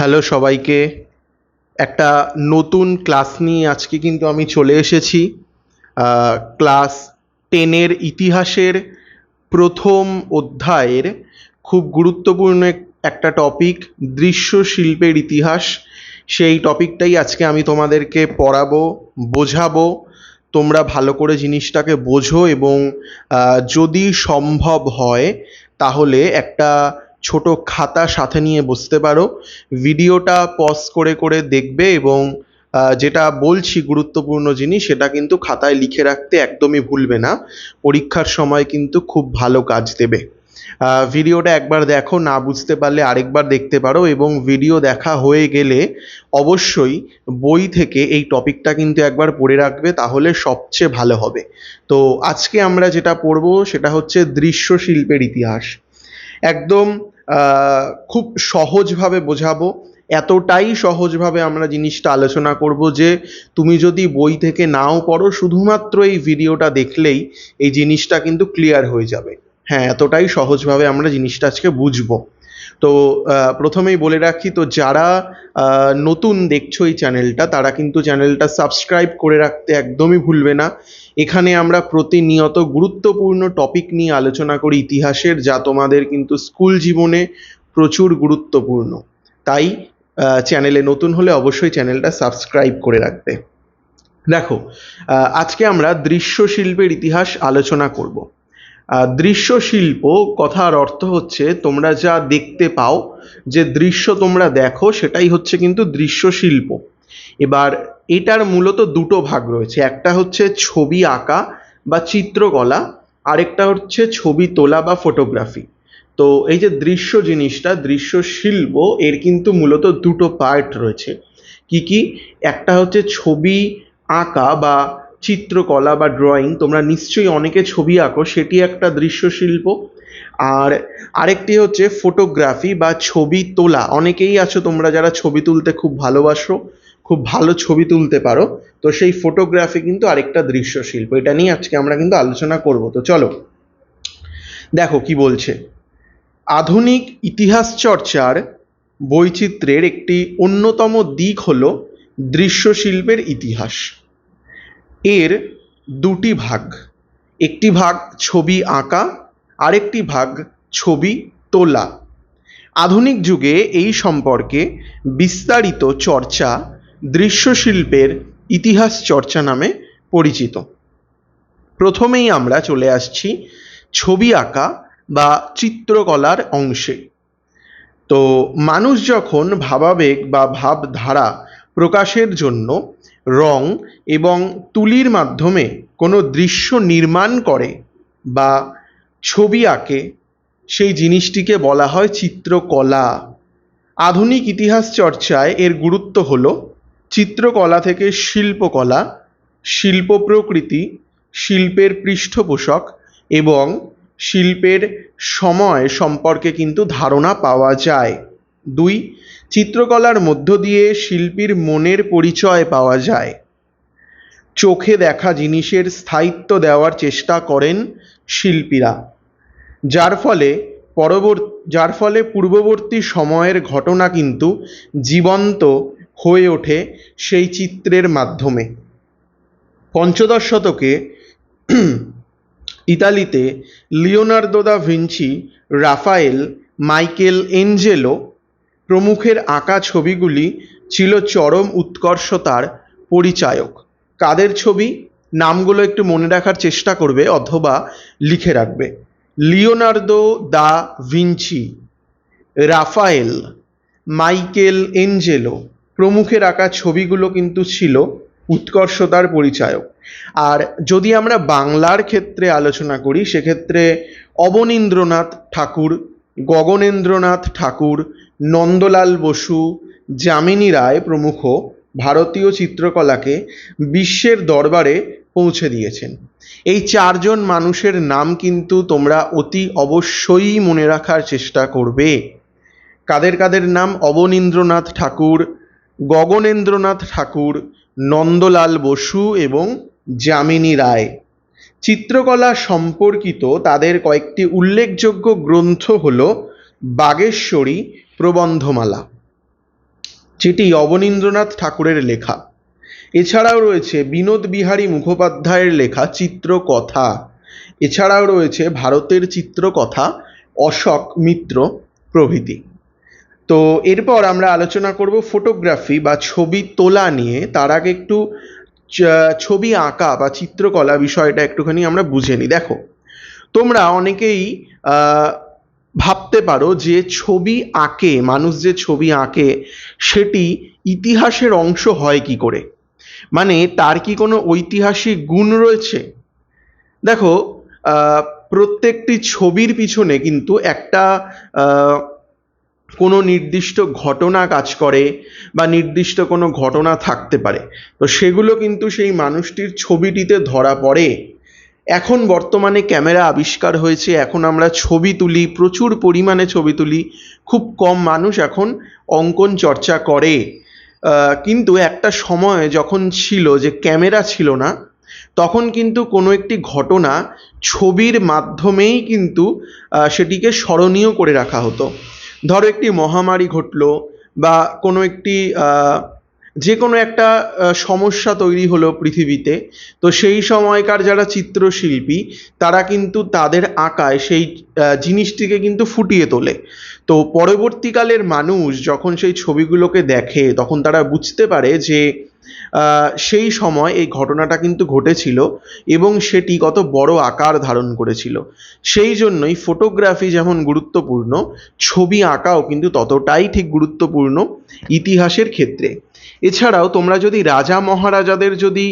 Hello সবাইকে। একটা নতুন ক্লাস নিয়ে আজকে কিন্তু আমি চলে এসেছি। ক্লাস 10-এর ইতিহাসের প্রথম অধ্যায়ের খুব গুরুত্বপূর্ণ একটা টপিক, দৃশ্য শিল্পের ইতিহাস। সেই টপিকটাই আজকে আমি তোমাদেরকে পড়াবো, বোঝাবো। তোমরা ভালো করে জিনিসটাকে বোঝো এবং যদি সম্ভব হয় তাহলে একটা ছোট খাতা সাথে নিয়ে বসতে পারো। ভিডিওটা পজ করে করে দেখবে এবং যেটা বলছি গুরুত্বপূর্ণ জিনিস সেটা কিন্তু খাতায় লিখে রাখতে একদমই ভুলবে না। পরীক্ষার সময় কিন্তু খুব ভালো কাজ দেবে। ভিডিওটা একবার দেখো, না বুঝতে পারলে আরেকবার দেখতে পারো এবং ভিডিও দেখা হয়ে গেলে অবশ্যই বই থেকে এই টপিকটা কিন্তু একবার পড়ে রাখবে, তাহলে সবচেয়ে ভালো হবে। তো আজকে আমরা যেটা পড়বো সেটা হচ্ছে দৃশ্য শিল্পের ইতিহাস। একদম খুব সহজভাবে বোঝাবো। এতটাই সহজভাবে আমরা জিনিসটা আলোচনা করব যে তুমি যদি বই থেকে নাও পড়ো, শুধুমাত্র এই ভিডিওটা দেখলেই এই জিনিসটা কিন্তু ক্লিয়ার হয়ে যাবে। হ্যাঁ, এতটাই সহজভাবে আমরা জিনিসটা আজকে বুঝবো। তো প্রথমেই বলে রাখি, তো যারা নতুন দেখছো এই চ্যানেলটা, তারা কিন্তু চ্যানেলটা সাবস্ক্রাইব করে রাখতে একদমই ভুলবে না। এখানে আমরা প্রতিনিয়ত গুরুত্বপূর্ণ টপিক নিয়ে আলোচনা করি ইতিহাসের, যা তোমাদের কিন্তু স্কুল জীবনে প্রচুর গুরুত্বপূর্ণ। তাই চ্যানেলে নতুন হলে অবশ্যই চ্যানেলটা সাবস্ক্রাইব করে রাখবে। দেখো, আজকে আমরা দৃশ্য শিল্পের ইতিহাস আলোচনা করব। দৃশ্য শিল্প কথার অর্থ হচ্ছে তোমরা যা দেখতে পাও, যে দৃশ্য তোমরা দেখো সেটাই হচ্ছে কিন্তু দৃশ্য শিল্প। এবার এটার মূলত দুটো ভাগ রয়েছে, একটা হচ্ছে ছবি আঁকা বা চিত্রকলা, আরেকটা হচ্ছে ছবি তোলা বা ফটোগ্রাফি। তো এই যে দৃশ্য জিনিসটা, দৃশ্য শিল্প, এর কিন্তু মূলত দুটো পার্ট রয়েছে। কি কি? একটা হচ্ছে ছবি আঁকা বা চিত্রকলা বা ড্রয়িং, তোমরা নিশ্চয়ই অনেকে ছবি আঁকো, সেটি একটা দৃশ্য শিল্প। আর আরেকটি হচ্ছে ফটোগ্রাফি বা ছবি তোলা। অনেকেই আছো তোমরা যারা ছবি তুলতে খুব ভালোবাসো, খুব ভালো ছবি তুলতে পারো, তো সেই ফটোগ্রাফি কিন্তু আরেকটা দৃশ্য শিল্প। এটা নিয়ে আজকে আমরা কিন্তু আলোচনা করব। তো চলো দেখো কি বলছে। আধুনিক ইতিহাস চর্চার বৈচিত্র্যের একটি অন্যতম দিক হলো দৃশ্য শিল্পের ইতিহাস। এর দুটি ভাগ, একটি ভাগ ছবি আঁকা, আরেকটি ভাগ ছবি তোলা। আধুনিক যুগে এই সম্পর্কে বিস্তারিত চর্চা দৃশ্য শিল্পের ইতিহাস চর্চা নামে পরিচিত। প্রথমেই আমরা চলে আসছি ছবি আঁকা বা চিত্রকলার অংশে। তো মানুষ যখন ভাবাবেগ বা ভাবধারা প্রকাশের জন্য রং এবং তুলির মাধ্যমে কোনো দৃশ্য নির্মাণ করে বা ছবি আঁকে, সেই জিনিসটিকে বলা হয় চিত্রকলা। আধুনিক ইতিহাস চর্চায় এর গুরুত্ব হলো চিত্রকলা থেকে শিল্পকলা, শিল্প প্রকৃতি, শিল্পের পৃষ্ঠপোষক এবং শিল্পের সময় সম্পর্কে কিন্তু ধারণা পাওয়া যায়। 2, চিত্রকলার মধ্য দিয়ে শিল্পীর মনের পরিচয় পাওয়া যায়। চোখে দেখা জিনিসের স্থায়িত্ব দেওয়ার চেষ্টা করেন শিল্পীরা, যার ফলে পূর্ববর্তী সময়ের ঘটনা কিন্তু জীবন্ত হয়ে ওঠে সেই চিত্রের মাধ্যমে। পঞ্চদশ শতকে ইতালিতে Leonardo da Vinci, Raphael, Michelangelo প্রমুখের আঁকা ছবিগুলি ছিল চরম উৎকর্ষতার পরিচায়ক। কাদের ছবি? নামগুলো একটু মনে রাখার চেষ্টা করবে অথবা লিখে রাখবে। Leonardo da Vinci, Raphael, Michelangelo প্রমুখের আঁকা ছবিগুলো কিন্তু ছিল উৎকর্ষতার পরিচায়ক। আর যদি আমরা বাংলার ক্ষেত্রে আলোচনা করি, সেক্ষেত্রে অবনীন্দ্রনাথ ঠাকুর, গগনেন্দ্রনাথ ঠাকুর, নন্দলাল বসু, যামিনী রায় প্রমুখ ভারতীয় চিত্রকলাকে বিশ্বের দরবারে পৌঁছে দিয়েছেন। এই চারজন মানুষের নাম কিন্তু তোমরা অতি অবশ্যই মনে রাখার চেষ্টা করবে। কাদের কাদের নাম? অবনীন্দ্রনাথ ঠাকুর, গগনেন্দ্রনাথ ঠাকুর, নন্দলাল বসু এবং যামিনী রায়। চিত্রকলা সম্পর্কিত তাদের কয়েকটি উল্লেখযোগ্য গ্রন্থ হল বাগেশ্বরী প্রবন্ধমালা, যেটি অবনীন্দ্রনাথ ঠাকুরের লেখা। এছাড়াও রয়েছে বিনোদ বিহারী মুখোপাধ্যায়ের লেখা চিত্রকথা। এছাড়াও রয়েছে ভারতের চিত্রকথা অশোক মিত্র প্রভৃতি। তো এরপর আমরা আলোচনা করব ফটোগ্রাফি বা ছবি তোলা নিয়ে। তার আগে একটু ছবি আঁকা বা চিত্রকলা বিষয়টা একটুখানি আমরা বুঝে নিই। দেখো, তোমরা অনেকেই ভাবতে পারো যে ছবি আঁকে, মানুষ যে ছবি আঁকে সেটি ইতিহাসের অংশ হয় কি করে, মানে তার কি কোনো ঐতিহাসিক গুণ রয়েছে? দেখো, প্রত্যেকটি ছবির পিছনে কিন্তু একটা কোনো নির্দিষ্ট ঘটনা কাজ করে বা নির্দিষ্ট কোনো ঘটনা থাকতে পারে। তো সেগুলো কিন্তু সেই মানুষটির ছবিটিতে ধরা পড়ে। এখন বর্তমানে ক্যামেরা আবিষ্কার হয়েছে, এখন আমরা ছবি তুলি, প্রচুর পরিমাণে ছবি তুলি, খুব কম মানুষ এখন অঙ্কন চর্চা করে। কিন্তু একটা সময় যখন ছিল যে ক্যামেরা ছিল না, তখন কিন্তু কোনো একটি ঘটনা ছবির মাধ্যমেই কিন্তু সেটিকে স্মরণীয় করে রাখা হতো। ধরো একটি মহামারী ঘটলো বা কোনো একটি যে কোনো একটা সমস্যা তৈরি হলো পৃথিবীতে, তো সেই সময়কার যারা চিত্রশিল্পী তারা কিন্তু তাদের আঁকায় সেই জিনিসটিকে কিন্তু ফুটিয়ে তোলে। তো পরবর্তীকালের মানুষ যখন সেই ছবিগুলোকে দেখে তখন তারা বুঝতে পারে যে সেই সময় এই ঘটনাটা কিন্তু ঘটেছিল এবং সেটি কত বড় আকার ধারণ করেছিল। সেই জন্যই ফটোগ্রাফি যেমন গুরুত্বপূর্ণ, ছবি আঁকাও কিন্তু ততটাই ঠিক গুরুত্বপূর্ণ ইতিহাসের ক্ষেত্রে। এছাড়াও তোমরা যদি রাজা মহারাজাদের যদি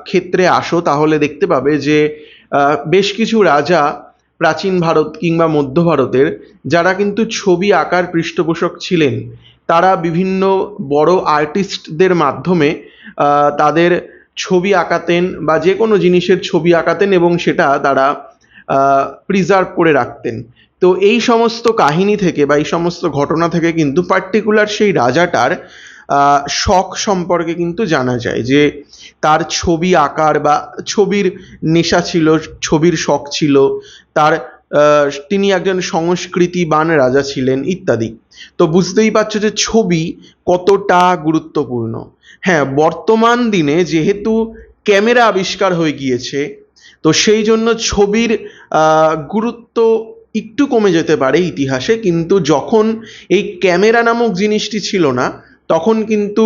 ক্ষেত্রে আসো তাহলে দেখতে পাবে যে বেশ কিছু রাজা প্রাচীন ভারত কিংবা মধ্য ভারতের যারা কিন্তু ছবি আঁকার পৃষ্ঠপোষক ছিলেন, তারা বিভিন্ন বড় আর্টিস্টদের মাধ্যমে তাদের ছবি আঁকাতেন বা যে কোনো জিনিসের ছবি আঁকাতেন এবং সেটা তারা প্রিজার্ভ করে রাখতেন। তো এই সমস্ত কাহিনী থেকে বা এই সমস্ত ঘটনা থেকে কিন্তু পার্টিকুলার সেই রাজাটার শখ সম্পর্কে কিন্তু জানা যায় যে তার ছবি আঁকার বা ছবির নেশা ছিল, ছবির শখ ছিল তার, তিনি একজন সংস্কৃতিবান রাজা ছিলেন ইত্যাদি। তো বুঝতেই পারছো যে ছবি কতটা গুরুত্বপূর্ণ। হ্যাঁ, বর্তমান দিনে যেহেতু ক্যামেরা আবিষ্কার হয়ে গিয়েছে, তো সেই জন্য ছবির গুরুত্ব একটু কমে যেতে পারে ইতিহাসে, কিন্তু যখন এই ক্যামেরা নামক জিনিসটি ছিল না তখন কিন্তু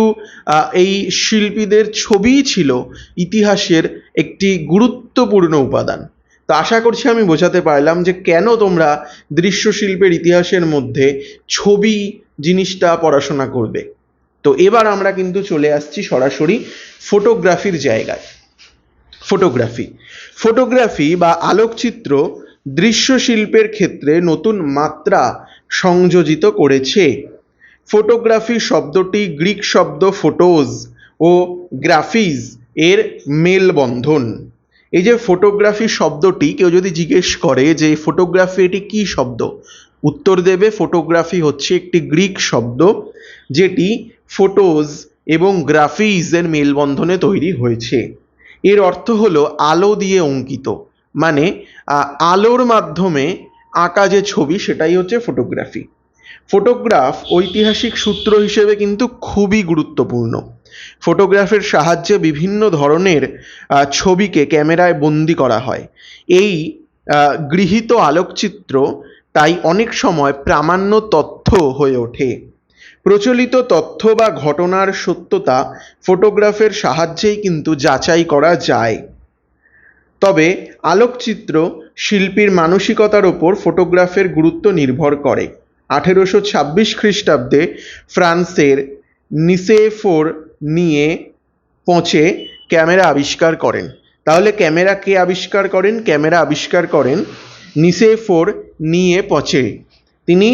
এই শিল্পীদের ছবিই ছিল ইতিহাসের একটি গুরুত্বপূর্ণ উপাদান। তো আশা করছি আমি বোঝাতে পারলাম যে কেন তোমরা দৃশ্যশিল্পের ইতিহাসের মধ্যে ছবি জিনিসটা পড়াশোনা করবে। তো এবার আমরা কিন্তু চলে আসছি সরাসরি ফটোগ্রাফির জায়গায়। ফটোগ্রাফি বা আলোকচিত্র দৃশ্যশিল্পের ক্ষেত্রে নতুন মাত্রা সংযোজিত করেছে। ফটোগ্রাফি শব্দটি গ্রিক শব্দ ফটোজ ও গ্রাফিজ এর মেলবন্ধন। এই যে ফটোগ্রাফি শব্দটি, কেউ যদি জিজ্ঞেস করে যে ফটোগ্রাফি এটি কী শব্দ, উত্তর দেবে ফটোগ্রাফি হচ্ছে একটি গ্রিক শব্দ যেটি ফটোজ এবং গ্রাফিজ এর মেলবন্ধনে তৈরি হয়েছে। এর অর্থ হলো আলো দিয়ে অঙ্কিত, মানে আলোর মাধ্যমে আঁকা যে ছবি সেটাই হচ্ছে ফটোগ্রাফি। ফটোগ্রাফ ঐতিহাসিক সূত্র হিসেবে কিন্তু খুবই গুরুত্বপূর্ণ। ফটোগ্রাফের সাহায্যে বিভিন্ন ধরনের ছবিকে ক্যামেরায় বন্দি করা হয়। এই গৃহীত আলোকচিত্র তাই অনেক সময় প্রামাণ্য তথ্য হয়ে ওঠে। প্রচলিত তথ্য বা ঘটনার সত্যতা ফটোগ্রাফের সাহায্যেই কিন্তু যাচাই করা যায়। তবে আলোকচিত্র শিল্পীর মানসিকতার ওপর ফটোগ্রাফের গুরুত্ব নির্ভর করে। 1826 খ্রিস্টাব্দে ফ্রান্সের নিসেফোর নিয়ে পঁচে ক্যামেরা আবিষ্কার করেন। তাহলে ক্যামেরা কে আবিষ্কার করেন? ক্যামেরা আবিষ্কার করেন নিসেফোর নিয়ে পঁচে। তিনি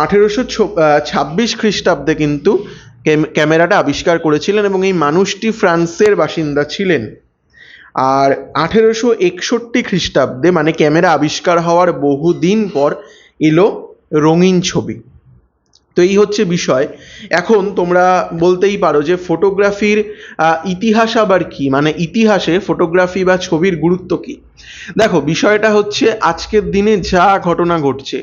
1826 খ্রিস্টাব্দে কিন্তু ক্যামেরাটা আবিষ্কার করেছিলেন এবং এই মানুষটি ফ্রান্সের বাসিন্দা ছিলেন। আর 1861 খ্রিস্টাব্দে মানে ক্যামেরা আবিষ্কার হওয়ার বহুদিন পর এলো রঙিন ছবি। তো এই হচ্ছে বিষয়। এখন তোমরা বলতেই পারো যে ফটোগ্রাফির ইতিহাস আবার কি, মানে ইতিহাসে ফটোগ্রাফি বা ছবির গুরুত্ব কি। দেখো, বিষয়টা হচ্ছে আজকের দিনে যা ঘটনা ঘটছে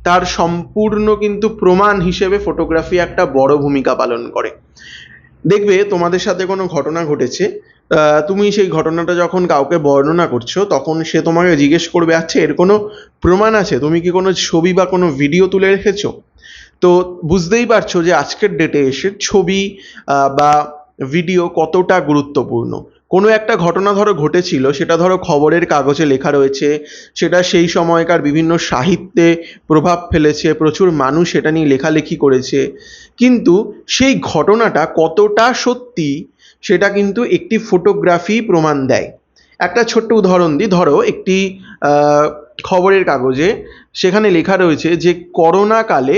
তার সম্পূর্ণ কিন্তু প্রমাণ হিসেবে ফটোগ্রাফি একটা বড় ভূমিকা পালন করে। দেখবে তোমাদের সাথে কোনো ঘটনা ঘটেছে, তুমি সেই ঘটনাটা যখন কাউকে বর্ণনা করছো তখন সে তোমাকে জিজ্ঞেস করবে, আচ্ছা এর কোনো প্রমাণ আছে, তুমি কি কোনো ছবি বা কোনো ভিডিও তুলে রেখেছো? তো বুঝতেই পারছো যে আজকের ডেটে এসে ছবি বা ভিডিও কতটা গুরুত্বপূর্ণ। কোনো একটা ঘটনা ধরো ঘটেছিল, সেটা ধরো খবরের কাগজে লেখা রয়েছে, সেটা সেই সময়কার বিভিন্ন সাহিত্যে প্রভাব ফেলেছে, প্রচুর মানুষ সেটা নিয়ে লেখালেখি করেছে, কিন্তু সেই ঘটনাটা কতটা সত্যি সেটা কিন্তু একটি ফটোগ্রাফি প্রমাণ দেয়। একটা ছোট্ট উদাহরণ দিই, ধরো একটি খবরের কাগজে সেখানে লেখা রয়েছে যে করোনা কালে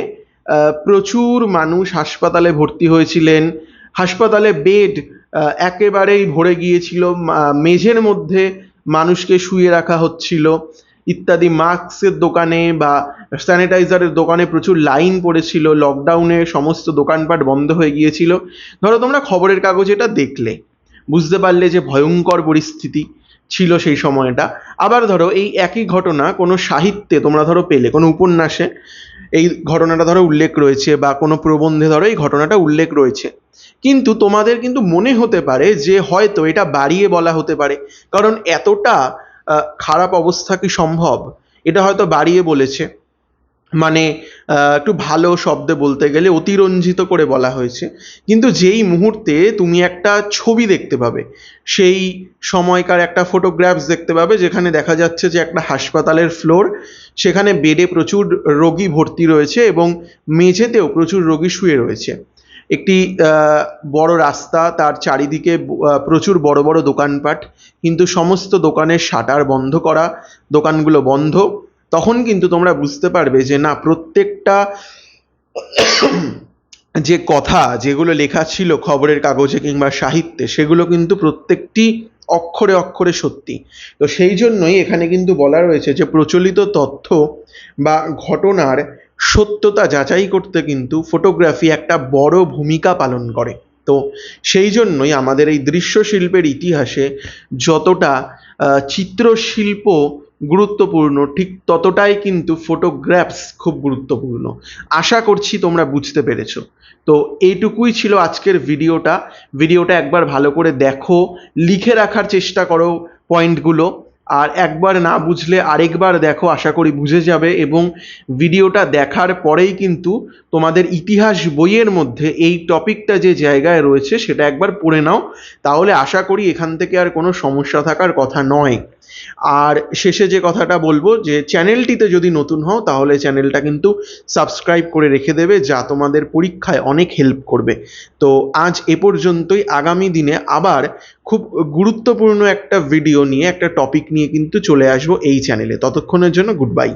প্রচুর মানুষ হাসপাতালে ভর্তি হয়েছিলেন, হাসপাতালে বেড একেবারেই ভরে গিয়েছিল, মেঝের মধ্যে মানুষকে শুইয়ে রাখা হচ্ছিল ইত্যাদি, মাস্কের দোকানে বা স্যানিটাইজারের দোকানে প্রচুর লাইন পড়েছিল, লকডাউনে সমস্ত দোকানপাট বন্ধ হয়ে গিয়েছিল। ধরো তোমরা খবরের কাগজে এটা দেখলে, বুঝতে পারলে যে ভয়ঙ্কর পরিস্থিতি ছিল সেই সময়টা। আবার ধরো এই একই ঘটনা কোনো সাহিত্যে তোমরা ধরো পেলে, কোনো উপন্যাসে এই ঘটনাটা ধরো উল্লেখ রয়েছে বা কোনো প্রবন্ধে ধরো এই ঘটনাটা উল্লেখ রয়েছে, কিন্তু তোমাদের কিন্তু মনে হতে পারে যে হয়তো এটা বাড়িয়ে বলা হতে পারে, কারণ এতটা খারাপ অবস্থা কি সম্ভব, এটা হয়তো বাড়িয়ে বলেছে, মানে একটু ভালো শব্দে বলতে গেলে অতিরঞ্জিত করে বলা হয়েছে। কিন্তু যেই মুহূর্তে তুমি একটা ছবি দেখতে পাবে, সেই সময়কার একটা ফটোগ্রাফস দেখতে পাবে যেখানে দেখা যাচ্ছে যে একটা হাসপাতালের ফ্লোর, সেখানে বেডে প্রচুর রোগী ভর্তি রয়েছে এবং মেঝেতেও প্রচুর রোগী শুয়ে রয়েছে, একটি বড় রাস্তা, তার চারিদিকে প্রচুর বড় বড় দোকানপাট, কিন্তু সমস্ত দোকানের শাটার বন্ধ করা, দোকানগুলো বন্ধ। তখন কিন্তু তোমরা বুঝতে পারবে যে না, প্রত্যেকটা যে কথা যেগুলো লেখা ছিল খবরের কাগজে কিংবা সাহিত্যে, সেগুলো কিন্তু প্রত্যেকটি অক্ষরে অক্ষরে সত্যি। তো সেই জন্যই এখানে কিন্তু বলা রয়েছে যে প্রচলিত তথ্য বা ঘটনার সত্যতা যাচাই করতে কিন্তু ফটোগ্রাফি একটা বড় ভূমিকা পালন করে। তো সেই জন্যই আমাদের এই দৃশ্যশিল্পের ইতিহাসে যতটা চিত্রশিল্প গুরুত্বপূর্ণ, ঠিক ততটাই কিন্তু ফটোগ্রাফস খুব গুরুত্বপূর্ণ। আশা করছি তোমরা বুঝতে পেরেছো। তো এইটুকুই ছিল আজকের ভিডিওটা একবার ভালো করে দেখো, লিখে রাখার চেষ্টা করো পয়েন্টগুলো, আর একবার না বুঝলে আরেকবার দেখো, আশা করি বুঝে যাবে। এবং ভিডিওটা দেখার পরেই কিন্তু তোমাদের ইতিহাস বইয়ের মধ্যে এই টপিকটা যে জায়গায় রয়েছে সেটা একবার পড়ে নাও, তাহলে আশা করি এখান থেকে আর কোনো সমস্যা থাকার কথা নয়। আর শেষে যে কথাটা বলবো, যে চ্যানেলটিতে যদি নতুন হও তাহলে চ্যানেলটা কিন্তু সাবস্ক্রাইব করে রেখে দেবে, যা তোমাদের পরীক্ষায় অনেক হেল্প করবে। তো আজ এ পর্যন্তই। আগামী দিনে আবার খুব গুরুত্বপূর্ণ একটা ভিডিও নিয়ে, একটা টপিক নিয়ে কিন্তু চলে আসবো এই চ্যানেলে। ততক্ষণের জন্য গুড বাই।